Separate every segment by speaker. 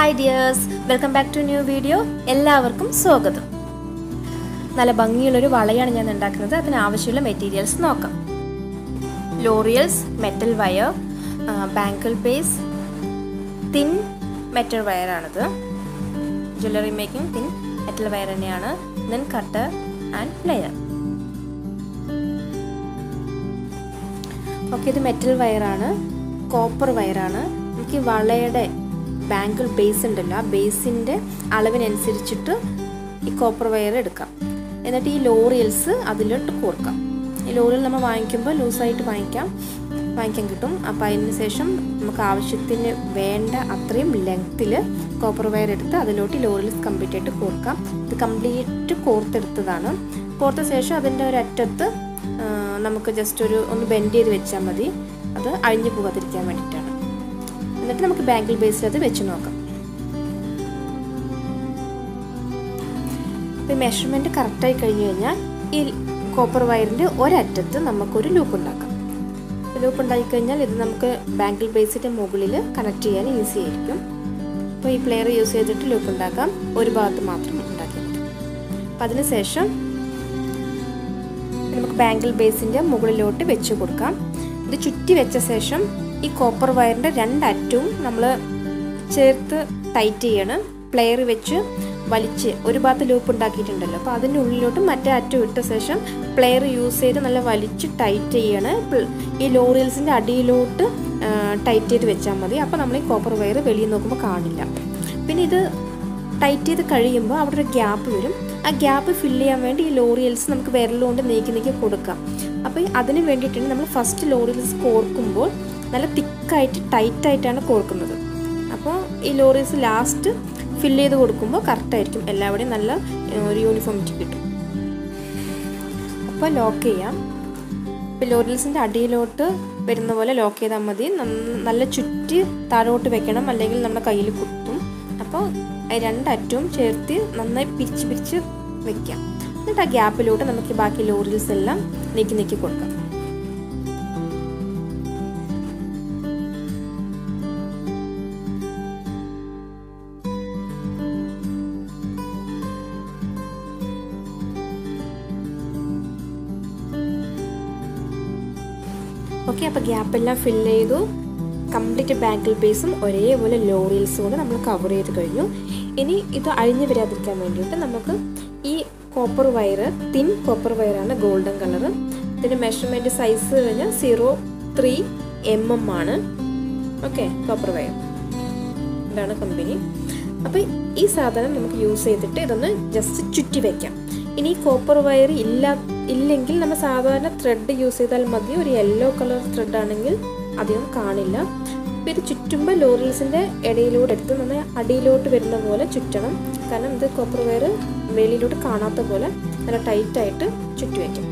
Speaker 1: Hi dears, welcome back to a new video. എല്ലാവർക്കും സ്വാഗതം. നല്ല ഭംഗിയുള്ള ഒരു വളയാണ് ഞാൻ ഉണ്ടാക്കുന്നത്. അതിന് ആവശ്യമുള്ള മെറ്റീരിയൽസ് നോക്കാം. Loreal's metal wire, bangle base, thin metal wire ആണത്. Jewelry making thin metal wire തന്നെയാണ്. Then cutter and plier. Okay, ഇത് metal wire ആണ്. Copper wire ആണ്. നമുക്ക് വളയുടെ bangle base ഉണ്ടല്ലോ, ആ ബേസിൻ്റെ അളവിനനുസരിച്ചിട്ട് ഈ കോപ്പർ വയർ എടുക്കാം. എന്നിട്ട് ഈ ലോറിയൽസ് അതിലോട്ട് കോർക്കാം. ഈ ലോറിയൽ നമ്മൾ വാങ്ങിക്കുമ്പോൾ ലൂസായിട്ട് വാങ്ങിക്കാൻ കിട്ടും. അപ്പോൾ അതിന് ശേഷം നമുക്ക് ആവശ്യത്തിന് വേണ്ട അത്രയും ലെങ്ത്തിൽ കോപ്പർ വയർ എടുത്ത് അതിലോട്ട് ഈ ലോറിയൽസ് കംപ്ലീറ്റ് ആയിട്ട് കോർക്കാം. ഇത് കംപ്ലീറ്റ് കോർത്തെടുത്തതാണ്. കോർത്ത ശേഷം അതിൻ്റെ ഒരു അറ്റത്ത് നമുക്ക് ജസ്റ്റ് ഒന്ന് ബെൻഡ് ചെയ്ത് വെച്ചാൽ മതി. അത് അഴിഞ്ഞു പോകാതിരിക്കാൻ വേണ്ടിയിട്ടാണ്. എന്നിട്ട് നമുക്ക് ബാങ്കിൾ ബേസിൽ അത് വെച്ച് നോക്കാം. ഇപ്പോൾ മെഷർമെൻറ്റ് കറക്റ്റായി കഴിഞ്ഞ് കഴിഞ്ഞാൽ ഈ കോപ്പർ വയറിൻ്റെ ഒരറ്റത്ത് നമുക്കൊരു ലൂപ്പ് ഉണ്ടാക്കാം. ലൂപ്പ് ഉണ്ടാക്കിക്കഴിഞ്ഞാൽ ഇത് നമുക്ക് ബാങ്കിൾ ബേസിൻ്റെ മുകളിൽ കണക്ട് ചെയ്യാൻ ഈസി ആയിരിക്കും. അപ്പോൾ ഈ പ്ലെയർ യൂസ് ചെയ്തിട്ട് ലൂപ്പ് ഉണ്ടാക്കാം. ഒരു ഭാഗത്ത് മാത്രം ഉണ്ടാക്കി മതി. അപ്പം അതിന് ശേഷം നമുക്ക് ബാങ്കിൾ ബേസിൻ്റെ മുകളിലോട്ട് വെച്ച് കൊടുക്കാം. ഇത് ചുറ്റി വെച്ച ശേഷം ഈ കോപ്പർ വയറിൻ്റെ രണ്ടറ്റവും നമ്മൾ ചേർത്ത് ടൈറ്റ് ചെയ്യണം. പ്ലെയർ വെച്ച് വലിച്ച് ഒരു ഭാഗത്ത് ലൂപ്പ് ഉണ്ടാക്കിയിട്ടുണ്ടല്ലോ, അപ്പോൾ അതിൻ്റെ ഉള്ളിലോട്ട് മറ്റേ അറ്റം ഇട്ട ശേഷം പ്ലെയർ യൂസ് ചെയ്ത് നല്ല വലിച്ച് ടൈറ്റ് ചെയ്യണം. ഈ ലോറിയൽസിൻ്റെ അടിയിലോട്ട് ടൈറ്റ് ചെയ്ത് വെച്ചാൽ മതി. അപ്പോൾ നമ്മൾ ഈ കോപ്പർ വയർ വെളിയിൽ നോക്കുമ്പോൾ കാണില്ല. പിന്നെ ഇത് ടൈറ്റ് ചെയ്ത് കഴിയുമ്പോൾ അവിടെ ഒരു ഗ്യാപ്പ് വരും. ആ ഗ്യാപ്പ് ഫില്ല് ചെയ്യാൻ വേണ്ടി ഈ ലോറിയൽസ് നമുക്ക് വിരലുകൊണ്ട് നീക്കി കൊടുക്കാം. അപ്പോൾ അതിന് വേണ്ടിയിട്ടാണ് നമ്മൾ ഫസ്റ്റ് ലോറിയൽസ് കോർക്കുമ്പോൾ നല്ല തിക്കായിട്ട് ടൈറ്റായിട്ടാണ് കോർക്കുന്നത്. അപ്പോൾ ഈ ലോറിയൽസ് ലാസ്റ്റ് ഫില്ല് ചെയ്ത് കൊടുക്കുമ്പോൾ കറക്റ്റായിരിക്കും, എല്ലാവിടെയും നല്ല ഒരു യൂണിഫോമിറ്റി കിട്ടും. അപ്പോൾ ലോക്ക് ചെയ്യാം. ഇപ്പോൾ ലോറിയൽസിൻ്റെ അടിയിലോട്ട് വരുന്ന പോലെ ലോക്ക് ചെയ്താൽ മതി. നല്ല ചുറ്റി താഴോട്ട് വെക്കണം, അല്ലെങ്കിൽ നമ്മുടെ കയ്യിൽ കുത്തും. അപ്പോൾ രണ്ടറ്റവും ചേർത്ത് നന്നായി പിരിച്ച് വെക്കാം. എന്നിട്ട് ആ ഗ്യാപ്പിലോട്ട് നമുക്ക് ബാക്കി ലോറിയൽസ് എല്ലാം നീക്കി കൊടുക്കാം. ഓക്കെ, അപ്പോൾ ഗ്യാപ്പെല്ലാം ഫില്ല് ചെയ്തു. കംപ്ലീറ്റ് ബാങ്കിൾ ബേസും ഒരേപോലെ ലോറിയൽസും കൊണ്ട് നമ്മൾ കവർ ചെയ്ത് കഴിഞ്ഞു. ഇനി ഇത് അഴിഞ്ഞു വരാതിരിക്കാൻ വേണ്ടിയിട്ട് നമുക്ക് ഈ കോപ്പർ വയർ, തിൻ കോപ്പർ വയറാണ്, ഗോൾഡൻ കളർ. ഇതിൻ്റെ മെഷർമെൻറ്റ് സൈസ് കഴിഞ്ഞാൽ 0.3 mm ആണ്. ഓക്കെ, കോപ്പർ വയർ ഇതാണ് കമ്പനി. അപ്പോൾ ഈ സാധനം നമുക്ക് യൂസ് ചെയ്തിട്ട് ഇതൊന്ന് ജസ്റ്റ് ചുറ്റി വയ്ക്കാം. ഇനി കോപ്പർ വയർ ഇല്ലെങ്കിൽ നമ്മൾ സാധാരണ ത്രെഡ് യൂസ് ചെയ്താൽ മതി. ഒരു യെല്ലോ കളർ ത്രെഡ് ആണെങ്കിൽ അധികം കാണില്ല. അപ്പോൾ ഇത് ചുറ്റുമ്പോൾ ലോറിയൽസിൻ്റെ ഇടയിലൂടെ എടുത്ത് നമ്മൾ അടിയിലോട്ട് വരുന്ന പോലെ ചുറ്റണം. കാരണം ഇത് കോപ്പർ വയർ വെളിയിലോട്ട് കാണാത്ത പോലെ നല്ല ടൈറ്റായിട്ട് ചുറ്റി വയ്ക്കാം.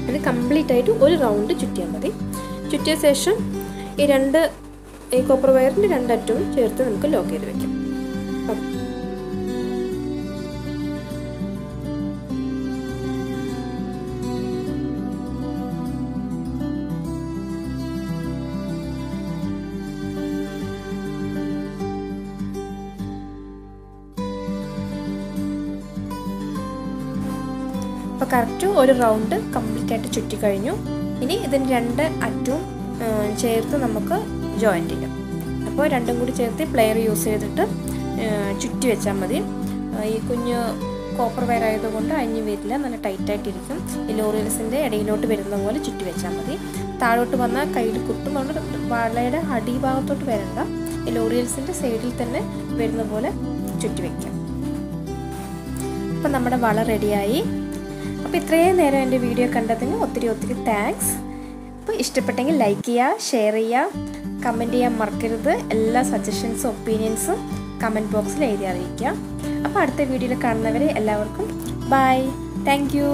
Speaker 1: അത് കംപ്ലീറ്റ് ആയിട്ട് ഒരു റൗണ്ട് ചുറ്റിയാൽ മതി. ചുറ്റിയ ശേഷം ഈ കോപ്പർ വയറിൻ്റെ രണ്ടറ്റവും ചേർത്ത് നമുക്ക് ലോക്ക് ചെയ്ത് വയ്ക്കാം. അപ്പോൾ കറക്റ്റ് ഒരു റൗണ്ട് കംപ്ലീറ്റ് ആയിട്ട് ചുറ്റി കഴിഞ്ഞു. ഇനി ഇതിന് രണ്ട് അറ്റവും ചേർത്ത് നമുക്ക് ജോയിൻറ്റ് ചെയ്യാം. അപ്പോൾ രണ്ടും കൂടി ചേർത്ത് പ്ലെയർ യൂസ് ചെയ്തിട്ട് ചുറ്റി വെച്ചാൽ മതി. ഈ കുഞ്ഞ് കോപ്പർ വയർ ആയതുകൊണ്ട് അഴിഞ്ഞു വരില്ല, നല്ല ടൈറ്റായിട്ടിരിക്കും. ഈ ലോറിയൽസിൻ്റെ ഇടയിലോട്ട് വരുന്ന പോലെ ചുറ്റി വെച്ചാൽ മതി. താഴോട്ട് വന്നാൽ കയ്യിൽ കുത്തും. അതുകൊണ്ട് വളയുടെ അടിഭാഗത്തോട്ട് വരണ്ട, ഈ ലോറിയൽസിൻ്റെ സൈഡിൽ തന്നെ വരുന്ന പോലെ ചുറ്റി വയ്ക്കാം. അപ്പം നമ്മുടെ വള റെഡിയായി. അപ്പോൾ ഇത്രയും നേരം എൻ്റെ വീഡിയോ കണ്ടതിന് ഒത്തിരി താങ്ക്സ്. അപ്പോൾ ഇഷ്ടപ്പെട്ടെങ്കിൽ ലൈക്ക് ചെയ്യുക, ഷെയർ ചെയ്യുക, കമൻറ്റ് ചെയ്യാൻ മറക്കരുത്. എല്ലാ സജഷൻസും ഒപ്പീനിയൻസും കമൻറ്റ് ബോക്സിൽ എഴുതി അറിയിക്കുക. അപ്പോൾ അടുത്ത വീഡിയോയിൽ കാണുന്നവരെ എല്ലാവർക്കും ബൈ. Thank you.